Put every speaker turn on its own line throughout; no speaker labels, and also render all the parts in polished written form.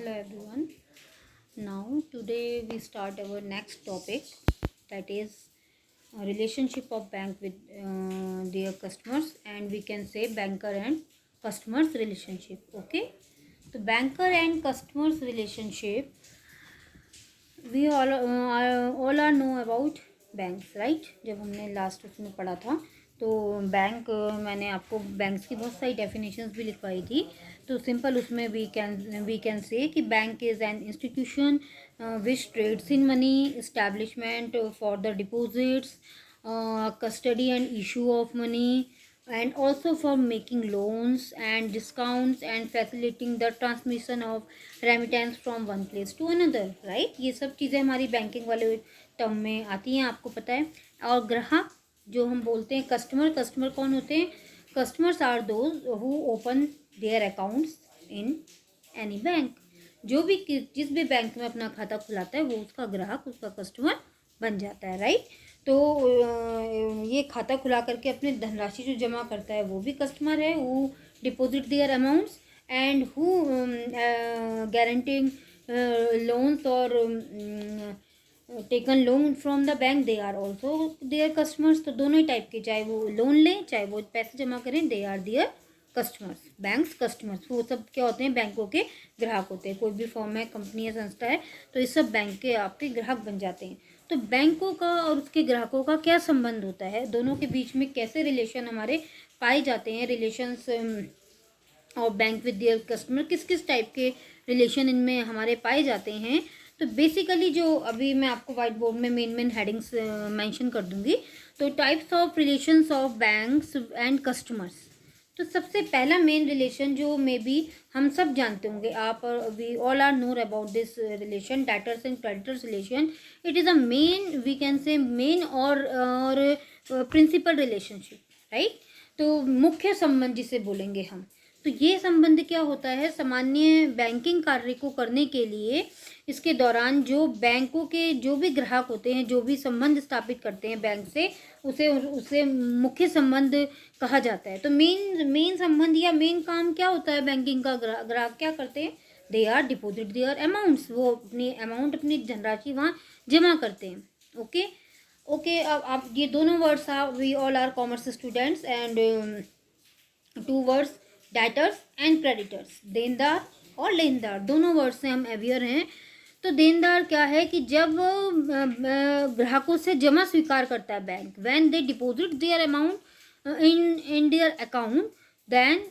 Hello everyone. Now today we start our next topic, that is relationship of bank with their customers, and we can say banker and customers relationship. Okay, so banker and customers relationship, we all are know about banks, right? जब हमने last उसमें पढ़ा था तो bank मैंने आपको banks की बहुत सारी डेफिनेशंस भी लिखवाई थी. तो सिंपल उसमें वी कैन से कि bank is an institution which trades in money, establishment for the deposits, custody and issue of money, and also for making loans and discounts and facilitating the transmission of remittance from one place to another, right? ये सब चीज़ें हमारी banking वाले term में आती हैं, आपको पता है. और ग्राहक जो हम बोलते हैं कस्टमर कौन होते हैं? Customers are those who open their accounts in any bank. जो भी जिस भी बैंक में अपना खाता खुलाता है वो उसका ग्राहक, उसका कस्टमर बन जाता है, राइट? तो ये खाता खुला करके अपने धनराशि जो जमा करता है वो भी कस्टमर है. Who deposit their amounts and who guaranteeing loans और taken loan from the bank, they are also their customers. तो दोनों ही टाइप के, चाहे वो लोन लें चाहे वो पैसे जमा करें, they are their customers. Banks customers वो सब क्या होते हैं? बैंकों के ग्राहक होते हैं. कोई भी फॉर्म है, कंपनी है, संस्था है, तो ये सब बैंक के आपके ग्राहक बन जाते हैं. तो बैंकों का और उसके ग्राहकों का क्या संबंध होता है? दोनों के बीच में कैसे रिलेशन हमारे पाए जाते हैं? रिलेशंस और बैंक विद देयर कस्टमर, किस किस टाइप के रिलेशन इनमें हमारे पाए जाते हैं? तो बेसिकली जो अभी मैं आपको वाइट बोर्ड में मेन हेडिंग्स मेंशन कर दूंगी. तो types of relations of banks and customers. तो सबसे पहला मेन रिलेशन जो मे बी हम सब जानते होंगे, आप we all are know about this relation, debtors and creditors relation. It is a main, we can say main or principal relationship, right? तो मुख्य संबंध जिसे बोलेंगे हम. तो ये संबंध क्या होता है? सामान्य बैंकिंग कार्य को करने के लिए इसके दौरान जो बैंकों के जो भी ग्राहक होते हैं, जो भी संबंध स्थापित करते हैं बैंक से, उसे मुख्य संबंध कहा जाता है. तो मेन संबंध या मेन काम क्या होता है बैंकिंग का? ग्राहक क्या करते हैं? They are deposit their amounts. वो अपनी अमाउंट, अपनी धनराशि वहाँ जमा करते हैं. Okay okay. अब आप ये दोनों words, we all are commerce students, and two words debtors and creditors, देनदार और लेनदार, दोनों वर्ड से हम अवेयर हैं. तो देनदार क्या है कि जब ग्राहकों से जमा स्वीकार करता है bank, when they deposit their amount in their account, then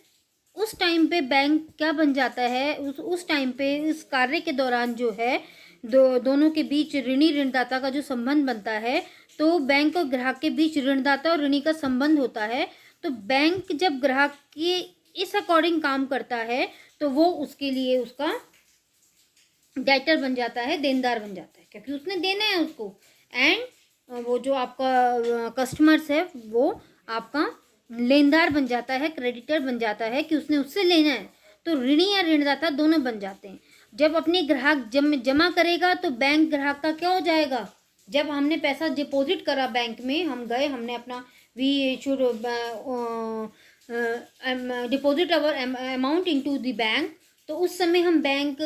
उस टाइम पे बैंक क्या बन जाता है? उस टाइम पे इस कार्य के दौरान जो है दोनों के बीच ऋणी ऋणदाता का जो संबंध बनता है, तो बैंक और ग्राहक के बीच ऋणदाता और ऋणी का संबंध होता है. तो बैंक जब ग्राहक के इस अकॉर्डिंग काम करता है तो वो उसके लिए उसका डेटर बन जाता है, देनदार बन जाता है, क्योंकि उसने देना है उसको. एंड वो जो आपका कस्टमर्स है वो आपका लेनदार बन जाता है, क्रेडिटर बन जाता है कि उसने उससे लेना है. तो ऋणी या ऋणदाता दोनों बन जाते हैं. जब अपने ग्राहक जमा करेगा तो बैंक ग्राहक का क्या हो जाएगा? जब हमने पैसा डिपॉजिट करा बैंक में, हम गए, हमने अपना we should deposit our amount into the bank, तो उस समय हम बैंक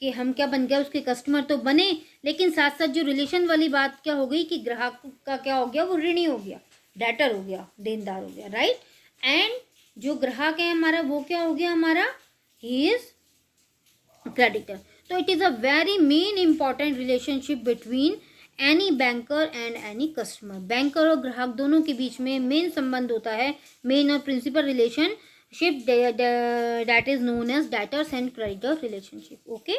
के हम क्या बन गया? उसके कस्टमर तो बने, लेकिन साथ साथ जो रिलेशन वाली बात क्या हो गई कि ग्राहक का क्या हो गया? वो ऋणी हो गया, डेटर हो गया, देनदार हो गया, राइट? एंड जो ग्राहक है हमारा वो क्या हो गया? हमारा ही इज क्रेडिटर. तो it is a very main important relationship between any banker and any customer. Banker और ग्राहक दोनों के बीच में मेन संबंध होता है, main or principal relationship, that is known as debtors and creditor relationship. Okay,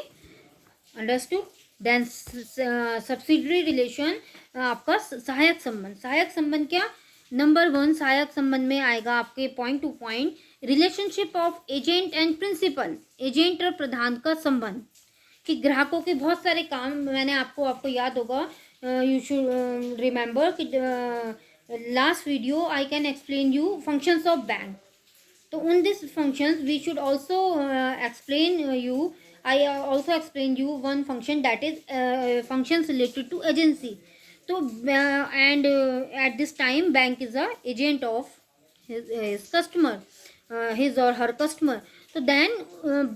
understood. Then subsidiary relation, आपका सहायक संबंध. सहायक संबंध क्या? नंबर 1 सहायक संबंध में आएगा आपके point to point relationship of agent and principal. Agent और प्रधान का संबंध, कि ग्राहकों के बहुत सारे काम, मैंने आपको याद होगा, यू शुड रिमेंबर कि last video I can explain you functions of bank. तो उन this functions we should also explain you, I also explain you one function, that is functions related to agency. तो and at this time bank is a agent of his customer, his or her customer. तो then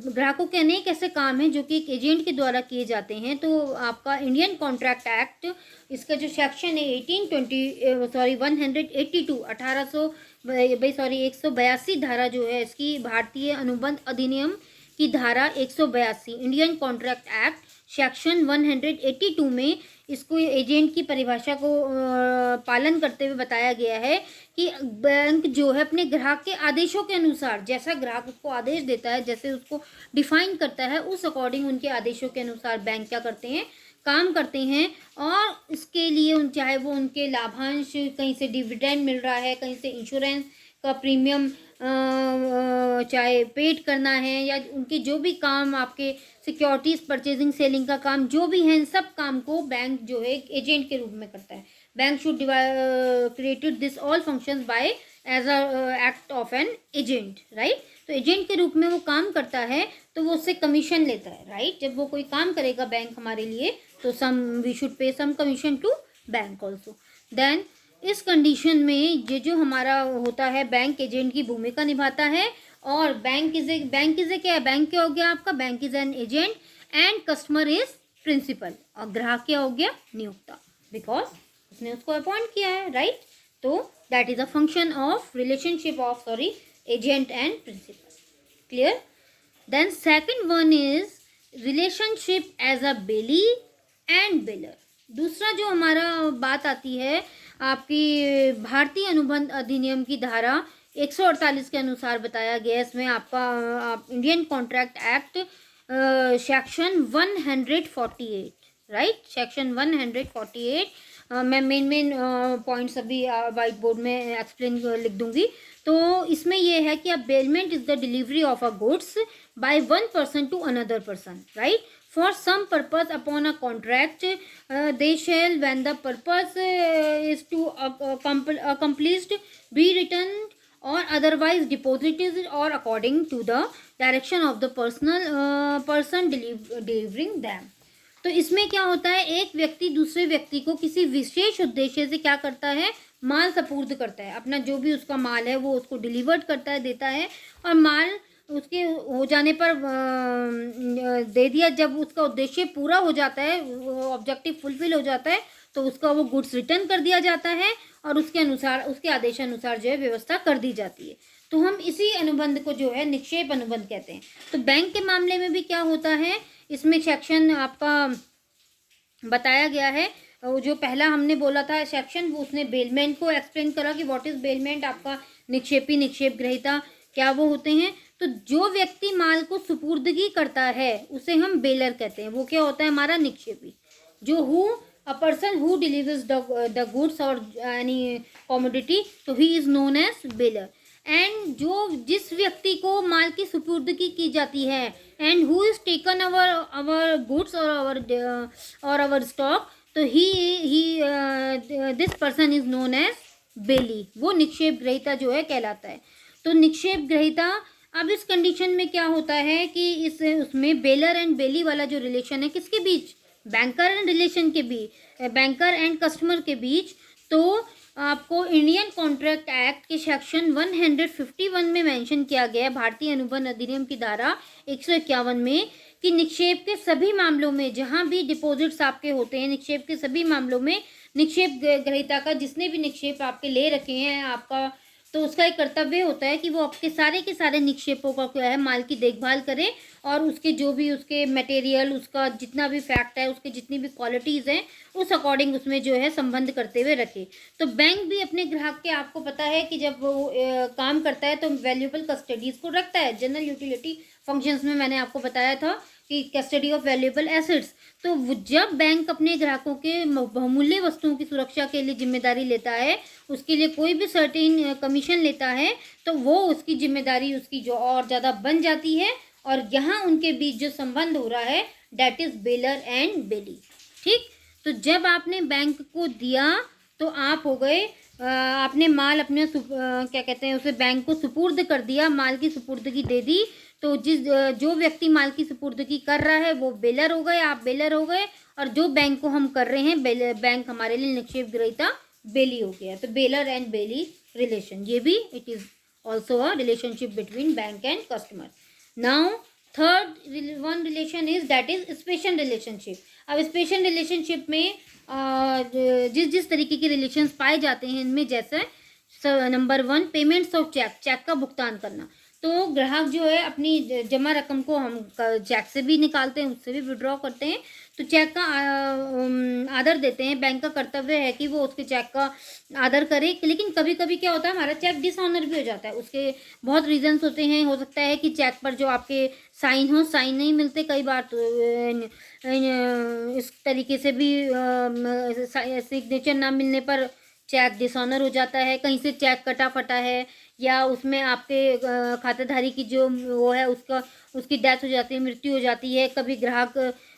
ग्राहकों के अनेक ऐसे काम हैं जो कि एक एजेंट के द्वारा किए जाते हैं। तो आपका इंडियन कॉन्ट्रैक्ट एक्ट, इसका जो सेक्शन है 182 1800 182 धारा जो है इसकी, भारतीय अनुबंध अधिनियम की धारा 182, इंडियन कॉन्ट्रैक्ट एक्ट सेक्शन 182 में इसको एजेंट की परिभाषा को पालन करते हुए बताया गया है कि बैंक जो है अपने ग्राहक के आदेशों के अनुसार, जैसा ग्राहक उसको आदेश देता है, जैसे उसको डिफाइन करता है, उस अकॉर्डिंग उनके आदेशों के अनुसार बैंक क्या करते हैं, काम करते हैं। और इसके लिए चाहे वो उनके लाभांश, कहीं से डिविडेंड मिल रहा है, कहीं से इंश्योरेंस का प्रीमियम चाहे पेड करना है, या उनके जो भी काम, आपके सिक्योरिटीज़ परचेजिंग सेलिंग का काम जो भी है, इन सब काम को बैंक जो है एजेंट के रूप में करता है। Bank should created this all functions by as a act of an agent, right. तो एजेंट के रूप में वो काम करता है, तो वो उससे कमीशन लेता है, राइट। जब वो कोई काम करेगा बैंक हमारे लिए, तो we should pay some commission to bank also. Then इस कंडीशन में ये जो हमारा होता है, बैंक एजेंट की भूमिका निभाता है। और बैंक इज ए क्या है, बैंक क्या हो गया आपका, bank is an agent and customer is principal, और ग्राहक क्या हो गया, नियोक्ता, बिकॉज उसने उसको अपॉइंट किया है, राइट। तो that is a function of relationship of agent and principal, clear. Then second one is relationship as a bailee and bailor. दूसरा जो हमारा बात आती है आपकी भारतीय अनुबंध अधिनियम की धारा 148 के अनुसार बताया गया है। इसमें आपका Indian contract act section 148, right, section 148। मैं मेन पॉइंट्स अभी वाइट बोर्ड में एक्सप्लेन लिख दूंगी। तो इसमें यह है कि अब bailment is the delivery of a goods by one person to another person, right, for some purpose upon a contract, they shall, when the purpose is to accomplished, be returned or otherwise deposited or according to the direction of the person delivering them। तो इसमें क्या होता है, एक व्यक्ति दूसरे व्यक्ति को किसी विशेष उद्देश्य से क्या करता है, माल सपूर्द करता है। अपना जो भी उसका माल है वो उसको डिलीवर्ड करता है, देता है, और माल उसके हो जाने पर दे दिया। जब उसका उद्देश्य पूरा हो जाता है, ऑब्जेक्टिव फुलफिल हो जाता है, तो उसका वो गुड्स रिटर्न कर दिया जाता है, और उसके अनुसार, उसके आदेशानुसार जो है व्यवस्था कर दी जाती है। तो हम इसी अनुबंध को जो है निक्षेप अनुबंध कहते हैं। तो बैंक के मामले में भी क्या होता है, इसमें सेक्शन आपका बताया गया है, जो पहला हमने बोला था सेक्शन, वो उसने बेलमेंट को एक्सप्लेन करा कि व्हाट इज बेलमेंट, आपका निक्षेपी, निक्षेप ग्रहीता क्या वो होते हैं। तो जो व्यक्ति माल को सुपुर्दगी करता है उसे हम बेलर कहते हैं, वो क्या होता है हमारा निक्षेपी। जो a person who delivers the goods और एनी कॉमोडिटी, तो he is known as bailor. And जिस व्यक्ति को माल की सुपुर्दगी की जाती है, and who is taken our goods और अवर स्टॉक, तो he this person is known as bailee, वो निक्षेप ग्रहीता जो है कहलाता है। तो निक्षेप ग्रहीता, अब इस कंडीशन में क्या होता है कि उसमें बेलर एंड बेली वाला जो रिलेशन है किसके बीच, बैंकर एंड रिलेशन के बीच, बैंकर एंड कस्टमर के बीच। तो आपको इंडियन कॉन्ट्रैक्ट एक्ट के सेक्शन 151 में मेंशन किया गया है, भारतीय अनुबंध अधिनियम की धारा 151 में, कि निक्षेप के सभी मामलों में जहां भी डिपॉजिट्स आपके होते हैं, निक्षेप के सभी मामलों में निक्षेप ग्रहीता का, जिसने भी निक्षेप आपके ले रखे हैं आपका, तो उसका एक कर्तव्य होता है कि वो आपके सारे के सारे निक्षेपों का क्या है, माल की देखभाल करे, और उसके जो भी उसके मटेरियल, उसका जितना भी फैक्ट है, उसके जितनी भी क्वालिटीज़ हैं, उस अकॉर्डिंग उसमें जो है संबंध करते हुए रखे। तो बैंक भी अपने ग्राहक के, आपको पता है कि जब वो काम करता है तो वैल्यूएबल कस्टडीज़ को रखता है। जनरल यूटिलिटी फंक्शंस में मैंने आपको बताया था कि कस्टडी ऑफ वैल्यूएबल एसेट्स। तो जब बैंक अपने ग्राहकों के बहुमूल्य वस्तुओं की सुरक्षा के लिए जिम्मेदारी लेता है, उसके लिए कोई भी सर्टेन कमीशन लेता है, तो वो उसकी जिम्मेदारी उसकी जो और ज़्यादा बन जाती है, और यहाँ उनके बीच जो संबंध हो रहा है दैट इज़ बेलर एंड बेली, ठीक। तो जब आपने बैंक को दिया तो आप हो गए, आपने माल अपने क्या कहते हैं उसे, बैंक को सुपुर्द कर दिया, माल की सुपुर्दगी दे दी। तो जो व्यक्ति माल की सुपुर्दगी कर रहा है वो बेलर हो गए, आप बेलर हो गए, और जो बैंक को हम कर रहे हैं, बैंक हमारे लिए निक्षेप ग्रहीता बेली हो गया। तो बेलर एंड बेली रिलेशन, ये भी it is also a relationship between bank and customer. Now third one relation is that is special relationship. अब स्पेशल रिलेशनशिप में जिस जिस तरीके के रिलेशंस पाए जाते हैं इनमें जैसे number 1 payments of cheque, cheque का भुगतान करना. तो ग्राहक जो है अपनी जमा रकम को हम चेक से भी निकालते हैं, उससे भी विड्रॉ करते हैं. तो चेक का आदर देते हैं. बैंक का कर्तव्य है कि वो उसके चेक का आदर करे. लेकिन कभी कभी क्या होता है, हमारा चेक डिसऑनर भी हो जाता है. उसके बहुत रीजंस होते हैं. हो सकता है कि चेक पर जो आपके साइन नहीं मिलते कई बार. तो इस तरीके से भी सिग्नेचर ना मिलने पर चेक डिसऑनर हो जाता है. कहीं से चेक कटा फटा है या उसमें आपके खातेदारी की जो वो है उसकी डेथ हो जाती है, मृत्यु हो जाती है. कभी ग्राहक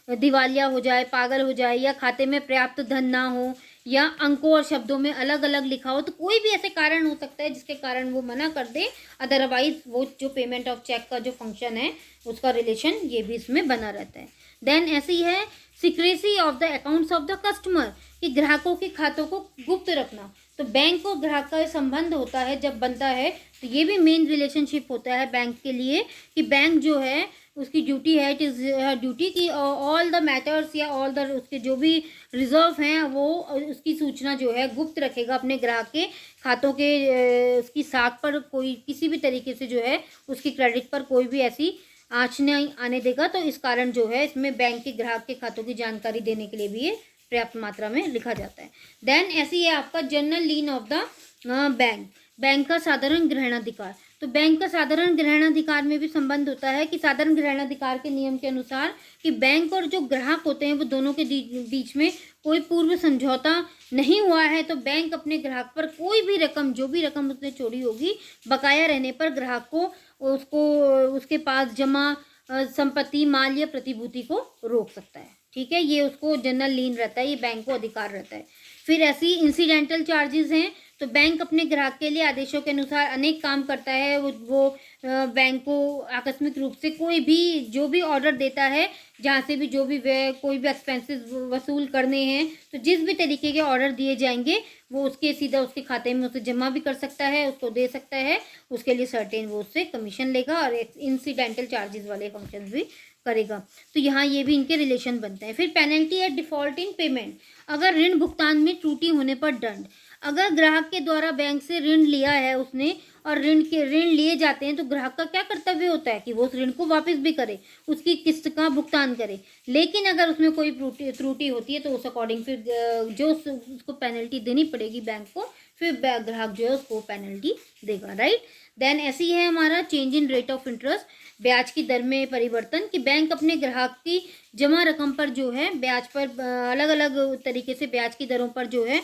दिवालिया हो जाए, पागल हो जाए, या खाते में पर्याप्त धन ना हो, या अंकों और शब्दों में अलग अलग लिखा हो. तो कोई भी ऐसे कारण हो सकता है जिसके कारण वो मना कर दे. अदरवाइज वो जो पेमेंट ऑफ चेक का जो फंक्शन है उसका रिलेशन ये भी इसमें बना रहता है. देन ऐसी है secrecy of the accounts of the customer, कि ग्राहकों के खातों को गुप्त रखना. तो बैंक और ग्राहक का संबंध होता है जब बनता है, तो ये भी मेन रिलेशनशिप होता है बैंक के लिए. कि बैंक जो है उसकी ड्यूटी है, इट इज़ ड्यूटी कि ऑल द मैटर्स या ऑल द उसके जो भी रिजर्व हैं वो उसकी सूचना जो है गुप्त रखेगा अपने ग्राहक के खातों के उसकी साख पर. कोई किसी भी तरीके से जो है उसकी क्रेडिट पर कोई भी ऐसी आँच नहीं आने देगा. तो इस कारण जो है इसमें बैंक के ग्राहक के खातों की जानकारी देने के लिए भी ये पर्याप्त मात्रा में लिखा जाता है. देन ऐसी है आपका general lean of the bank, bank का साधारण ग्रहणाधिकार. तो बैंक का साधारण ग्रहणाधिकार में भी संबंध होता है कि साधारण ग्रहणाधिकार के नियम के अनुसार कि बैंक और जो ग्राहक होते हैं वो दोनों के बीच में कोई पूर्व समझौता नहीं हुआ है. तो बैंक अपने ग्राहक पर कोई भी रकम, जो भी रकम उसने चोरी होगी, बकाया रहने पर ग्राहक को उसको उसके पास जमा संपत्ति, माल या प्रतिभूति को रोक सकता है. ठीक है, ये उसको जनरल लीन रहता है, ये बैंक को अधिकार रहता है. फिर ऐसी इंसिडेंटल चार्जेस हैं. तो बैंक अपने ग्राहक के लिए आदेशों के अनुसार अनेक काम करता है. वो बैंक को आकस्मिक रूप से कोई भी जो भी ऑर्डर देता है, जहाँ से भी जो भी कोई भी एक्सपेंसेस वसूल करने हैं, तो जिस भी तरीके के ऑर्डर दिए जाएंगे वो उसके सीधा उसके खाते में उसे जमा भी कर सकता है, उसको दे सकता है. उसके लिए सर्टेन वो उससे कमीशन लेगा और इंसिडेंटल चार्जेस वाले फंक्शन भी करेगा. तो यहाँ ये भी इनके रिलेशन बनते हैं. फिर penalty at default in payment, अगर ऋण भुगतान में त्रुटि होने पर दंड. अगर ग्राहक के द्वारा बैंक से ऋण लिया है उसने और ऋण लिए जाते हैं, तो ग्राहक का क्या कर्तव्य होता है कि वो उस ऋण को वापस भी करे, उसकी किस्त का भुगतान करे. लेकिन अगर उसमें कोई त्रुटि होती है तो उस अकॉर्डिंग फिर जो उसको पेनल्टी देनी पड़ेगी बैंक को, फिर ग्राहक जो है उसको पेनल्टी देगा. राइट. देन ऐसी है हमारा change in rate of interest, ब्याज की दर में परिवर्तन. कि बैंक अपने ग्राहक की जमा रकम पर जो है ब्याज पर अलग अलग तरीके से ब्याज की दरों पर जो है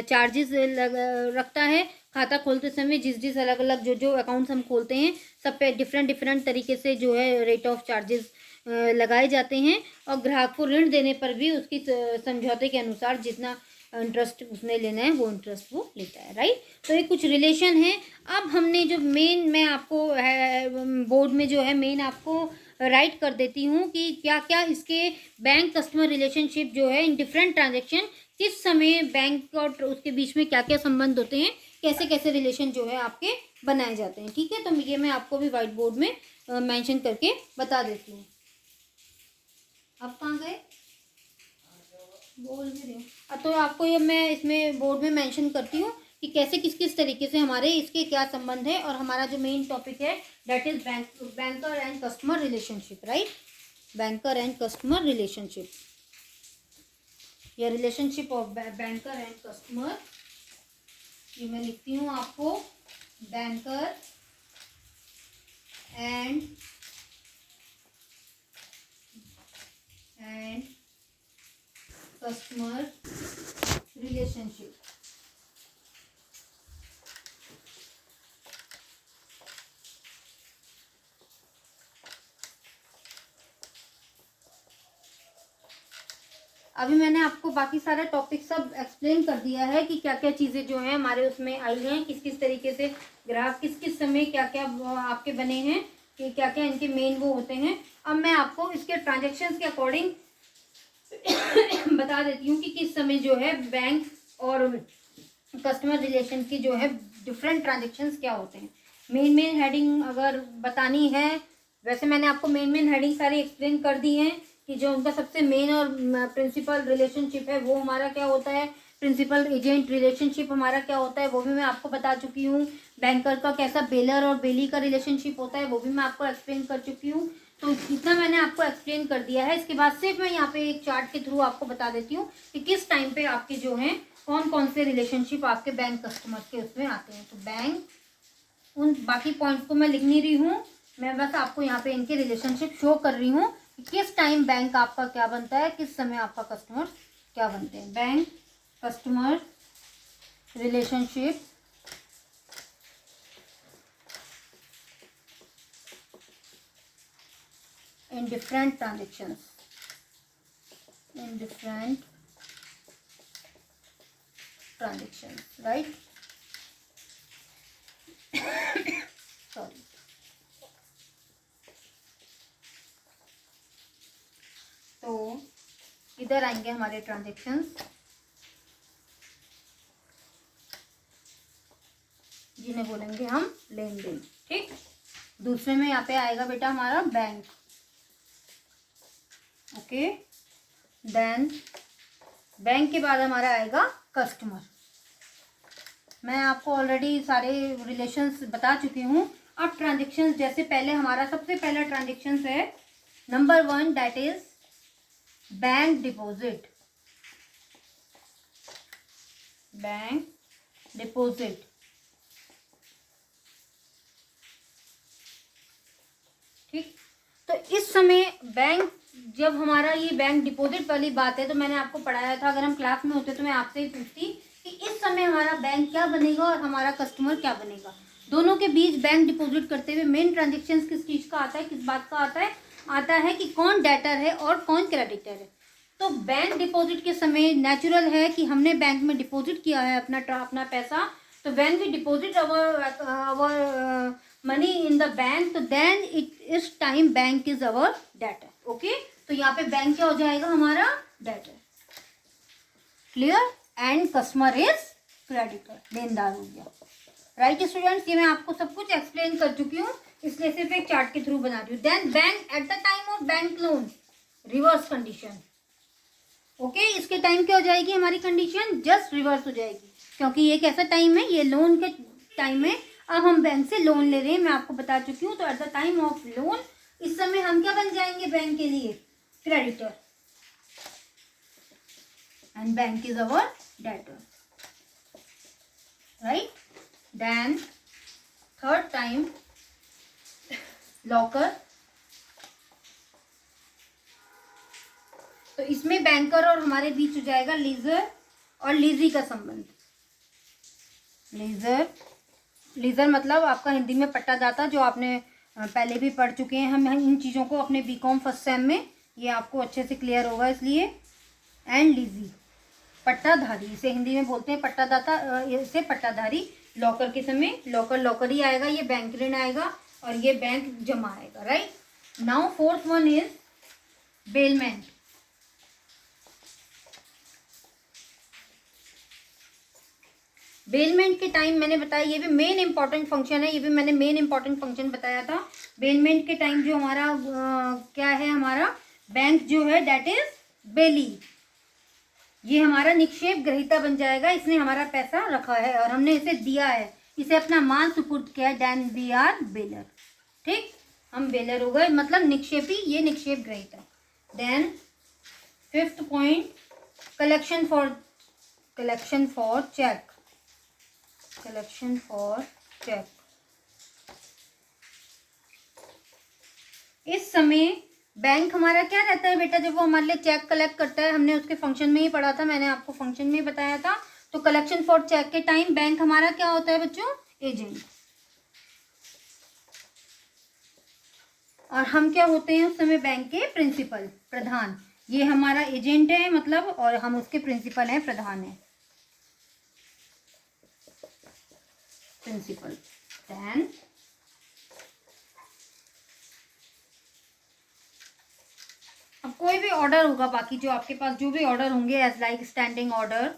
चार्जेस रखता है. खाता खोलते समय जिस अलग अलग जो अकाउंट्स हम खोलते हैं सब पे डिफरेंट तरीके से जो है रेट ऑफ चार्जेस लगाए जाते हैं. और ग्राहक को ऋण देने पर भी उसकी समझौते के अनुसार जितना इंटरेस्ट उसने लेना है वो इंटरेस्ट वो लेता है. राइट. तो ये कुछ रिलेशन है. अब हमने जो मेन, मैं आपको बोर्ड में जो है मेन आपको राइट कर देती हूँ कि क्या क्या इसके बैंक कस्टमर रिलेशनशिप जो है इन डिफरेंट ट्रांजेक्शन, किस समय बैंक और उसके बीच में क्या क्या संबंध होते हैं, कैसे कैसे रिलेशन जो है आपके बनाए जाते हैं. ठीक है, तो ये मैं आपको भी व्हाइट बोर्ड में मेंशन करके बता देती हूँ. अब कहाँ गए, बोल भी रही हूँ. तो आपको ये मैं इसमें बोर्ड में मेंशन करती हूँ कि कैसे किस किस तरीके से हमारे इसके क्या संबंध है. और हमारा जो मेन टॉपिक है that is banker and customer relationship. Right. Banker and customer relationship, या relationship of banker and customer. ये मैं लिखती हूँ आपको, बैंकर एंड कस्टमर रिलेशनशिप. अभी मैंने आपको बाकी सारा टॉपिक सब एक्सप्लेन कर दिया है कि क्या क्या चीज़ें जो है हमारे उसमें आई हैं, किस किस तरीके से ग्राफ किस किस समय क्या क्या आपके बने हैं, कि क्या क्या इनके मेन वो होते हैं. अब मैं आपको इसके ट्रांजेक्शन्स के अकॉर्डिंग बता देती हूँ कि किस समय जो है बैंक और कस्टमर रिलेशन की जो है डिफरेंट ट्रांजेक्शन्स क्या होते हैं. मेन हेडिंग अगर बतानी है, वैसे मैंने आपको मेन हेडिंग सारी एक्सप्लेन कर दी हैं कि जो उनका सबसे मेन और प्रिंसिपल रिलेशनशिप है वो हमारा क्या होता है, प्रिंसिपल एजेंट रिलेशनशिप हमारा क्या होता है वो भी मैं आपको बता चुकी हूँ। बैंकर का कैसा बेलर और बेली का रिलेशनशिप होता है वो भी मैं आपको एक्सप्लेन कर चुकी हूँ। तो इतना मैंने आपको एक्सप्लेन कर दिया है। इसके बाद सिर्फ मैं यहाँ पे एक चार्ट के थ्रू आपको बता देती हूँ कि किस टाइम पे आपके जो हैं कौन कौन से रिलेशनशिप आपके बैंक कस्टमर के उसमें आते हैं। तो बैंक, उन बाकी पॉइंट्स को मैं लिख नहीं रही हूँ, मैं बस आपको यहाँ पे इनके रिलेशनशिप शो कर रही हूँ कि किस टाइम बैंक आपका क्या बनता है, किस समय आपका कस्टमर क्या बनते हैं। Bank customer relationship in different transactions, right? Sorry. तो इधर आएंगे हमारे ट्रांजेक्शन्स, जिन्हें बोलेंगे हम लेन देन। ठीक, दूसरे में यहाँ पे आएगा बेटा हमारा बैंक। ओके, देन बैंक के बाद हमारा आएगा कस्टमर। मैं आपको ऑलरेडी सारे रिलेशंस बता चुकी हूँ। अब ट्रांजेक्शन्स, जैसे पहले हमारा सबसे पहला ट्रांजेक्शन्स है number 1, that is bank deposit. Bank deposit, ठीक। तो इस समय बैंक, जब हमारा ये बैंक डिपॉजिट वाली बात है तो मैंने आपको पढ़ाया था, अगर हम क्लास में होते तो मैं आपसे ही पूछती कि इस समय हमारा बैंक क्या बनेगा और हमारा कस्टमर क्या बनेगा। दोनों के बीच बैंक डिपॉजिट करते हुए मेन ट्रांजेक्शन किस चीज का आता है, किस बात का आता है कि कौन डेटर है और कौन क्रेडिटर है। तो बैंक डिपॉजिट के समय नेचुरल है कि हमने बैंक में डिपॉजिट किया है अपना पैसा, तो when we deposit our money in the bank, तो then it is time bank is our debtor. Okay, तो यहाँ पे बैंक क्या हो जाएगा हमारा, debtor. Clear? And customer is creditor, लेनदार हो गया। राइट स्टूडेंट्स, ये मैं आपको सब कुछ एक्सप्लेन कर चुकी हूँ, इसलिए सिर्फ एक चार्ट के थ्रू बना रही हूँ। Then bank at the time of bank loan, reverse condition. Okay, इसके टाइम क्या हो जाएगी हमारी कंडीशन, जस्ट रिवर्स हो जाएगी, क्योंकि ये कैसा टाइम है, ये लोन के टाइम है। अब हम बैंक से लोन ले रहे हैं, मैं आपको बता चुकी हूँ। तो at the time of loan, इस समय हम क्या बन जाएंगे बैंक के लिए, creditor, and bank is our debtor. Right? Then third time locker. तो इसमें बैंकर और हमारे बीच हो जाएगा लीजर और लीजी का संबंध। लीजर मतलब आपका हिंदी में पट्टादाता, जो आपने पहले भी पढ़ चुके हैं हम इन चीज़ों को अपने बीकॉम फर्स्ट सेम में, ये आपको अच्छे से क्लियर होगा इसलिए। एंड लीजी, पट्टाधारी, इसे हिंदी में बोलते हैं पट्टादाता, इसे पट्टाधारी। लॉकर के समय लॉकर ही आएगा, ये बैंक ऋण आएगा और ये बैंक जमा आएगा। Right? Now fourth one is bailment. Bailment के टाइम मैंने बताया, ये भी मेन इंपॉर्टेंट फंक्शन है, ये भी मैंने मेन इंपॉर्टेंट फंक्शन बताया था। बेलमेंट के टाइम जो हमारा क्या है, हमारा बैंक जो है दैट इज बेली, ये हमारा निक्षेप ग्रहीता बन जाएगा। इसने हमारा पैसा रखा है और हमने इसे दिया है, इसे अपना माल सुपुर्द किया है, देन वी आर बेलर। ठीक, हम बेलर हो गए, मतलब निक्षेपी, ये निक्षेप ग्रहीता। Then fifth point, collection for cheque. Collection for cheque, इस समय बैंक हमारा क्या रहता है बेटा, जब वो हमारे लिए चेक कलेक्ट करता है, हमने उसके फंक्शन में ही पढ़ा था, मैंने आपको फंक्शन में ही बताया था। तो कलेक्शन फॉर चेक के टाइम बैंक हमारा क्या होता है बच्चों, एजेंट। और हम क्या होते हैं उस समय, बैंक के प्रिंसिपल, प्रधान। ये हमारा एजेंट है मतलब, और हम उसके प्रिंसिपल हैं, प्रधान है, प्रिंसिपल। देन अब कोई भी ऑर्डर होगा, बाकी जो आपके पास जो भी ऑर्डर होंगे, एज लाइक स्टैंडिंग ऑर्डर,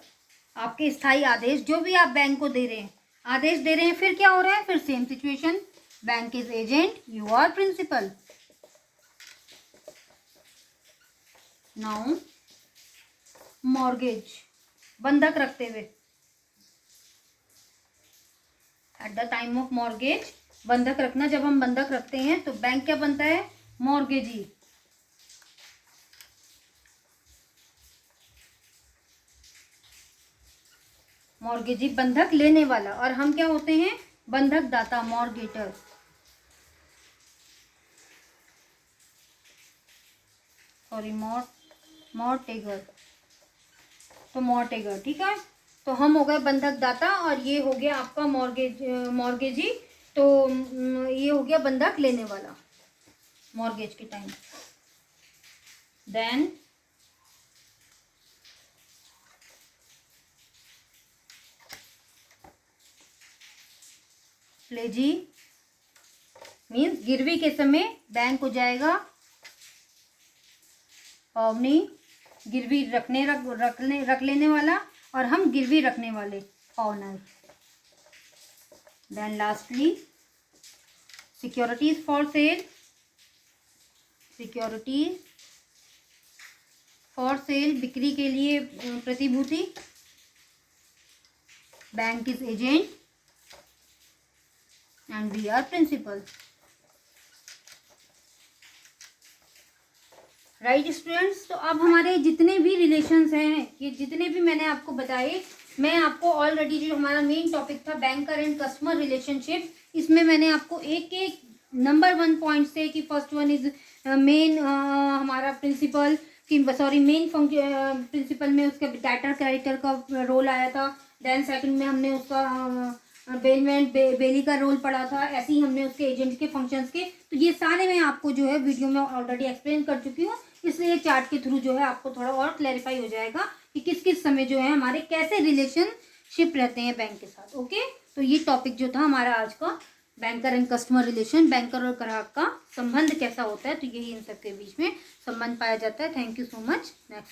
आपके स्थायी आदेश, जो भी आप बैंक को दे रहे हैं, आदेश दे रहे हैं, फिर क्या हो रहा है, फिर same situation, bank is agent, you are principal. Now mortgage, बंधक रखते हुए, at the time of mortgage, बंधक रखना, जब हम बंधक रखते हैं तो बैंक क्या बनता है, मॉर्गेजी। मॉर्गेजी बंधक लेने वाला, और हम क्या होते हैं, बंधक दाता, मॉर्गेटर। सॉरी, मॉर्टेगर, तो मॉर्टेगर, ठीक है। तो हम हो गए बंधक दाता और ये हो गया आपका मॉर्गेजी। तो ये हो गया बंधक लेने वाला मॉर्गेज के टाइम। देन प्लेजी मीन्स गिरवी के समय बैंक हो जाएगा पावनी, गिरवी रख लेने वाला, और हम गिरवी रखने वाले, pawner. Then lastly securities for sale, securities for sale, बिक्री के लिए प्रतिभूति, bank is agent and we are principal. Right students, तो अब हमारे जितने भी रिलेशंस हैं, ये जितने भी मैंने आपको बताए, मैं आपको ऑलरेडी जो हमारा मेन टॉपिक था बैंकर एंड कस्टमर रिलेशनशिप, इसमें मैंने आपको एक एक नंबर 1 पॉइंट से कि फर्स्ट वन इज मेन हमारा प्रिंसिपल कि सॉरी मेन प्रिंसिपल में उसका डेटर क्रेडिटर का रोल आया था। देन सेकंड में हमने उसका बेलमेंट बेली का रोल पढ़ा था। ऐसे ही हमने उसके एजेंट के फंक्शंस के, तो ये सारे मैं आपको जो है वीडियो में ऑलरेडी एक्सप्लेन कर चुकी हूँ, इसलिए चार्ट के थ्रू जो है आपको थोड़ा और क्लैरिफाई हो जाएगा कि किस किस समय जो है हमारे कैसे रिलेशनशिप रहते हैं बैंक के साथ। ओके, तो ये टॉपिक जो था हमारा आज का, banker and customer relation, banker और ग्राहक का संबंध कैसा होता है, तो यही इन सबके बीच में संबंध पाया जाता है। Thank you so much. Next